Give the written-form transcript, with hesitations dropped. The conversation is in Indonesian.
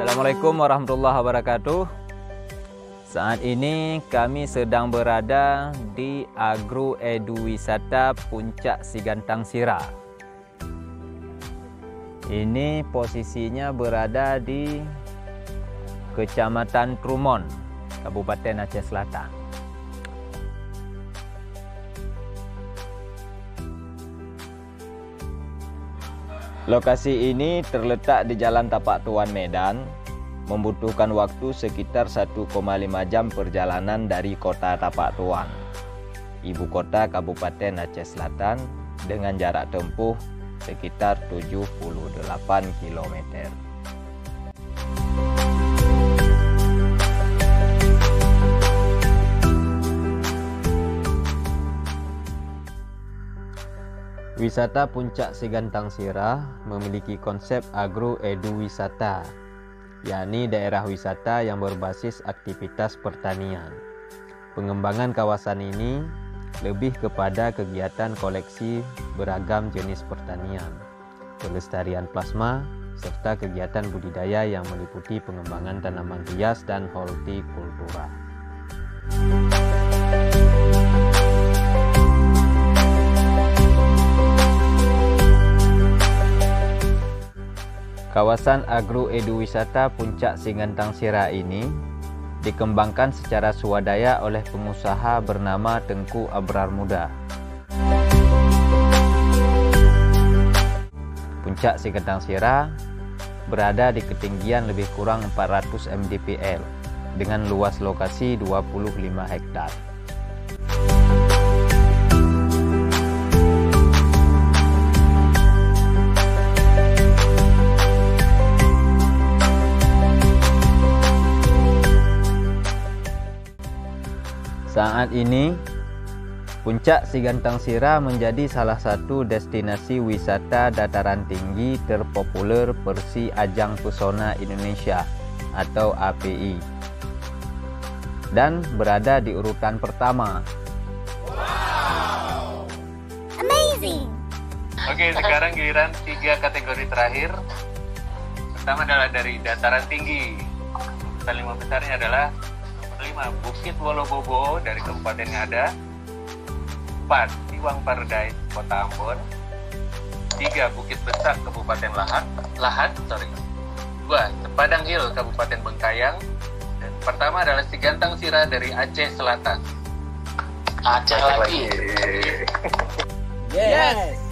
Assalamualaikum warahmatullahi wabarakatuh. Saat ini kami sedang berada di Agro Edu Wisata Puncak Sigantang Sira. Ini posisinya berada di Kecamatan Trumon, Kabupaten Aceh Selatan. Lokasi ini terletak di Jalan Tapak Tuan Medan, membutuhkan waktu sekitar 1,5 jam perjalanan dari kota Tapak Tuan, ibu kota Kabupaten Aceh Selatan, dengan jarak tempuh sekitar 78 km. Wisata Puncak Sigantang Sira memiliki konsep agro edu wisata, yakni daerah wisata yang berbasis aktivitas pertanian. Pengembangan kawasan ini lebih kepada kegiatan koleksi beragam jenis pertanian, pelestarian plasma, serta kegiatan budidaya yang meliputi pengembangan tanaman hias dan hortikultura. Kawasan Agro Edu Wisata Puncak Sigantang Sira ini dikembangkan secara swadaya oleh pengusaha bernama Tengku Abrar Muda. Puncak Sigantang Sira berada di ketinggian lebih kurang 400 mdpl dengan luas lokasi 25 hektar. Saat ini, Puncak Sigantang Sira menjadi salah satu destinasi wisata dataran tinggi terpopuler versi Ajang Pesona Indonesia atau API, dan berada di urutan pertama. Wow! Amazing! Oke, sekarang giliran 3 kategori terakhir. Pertama adalah dari dataran tinggi. Urutan 5 besarnya adalah 5. Bukit Wolobobo dari Kabupaten Ngada. 4. Tiwang Paradise, Kota Ambon. 3. Bukit Besak, Kabupaten Lahad. 2. Sepadang Hill, Kabupaten Bengkayang. Dan pertama adalah Sigantang Sira dari Aceh Selatan. Aceh lagi. Yes!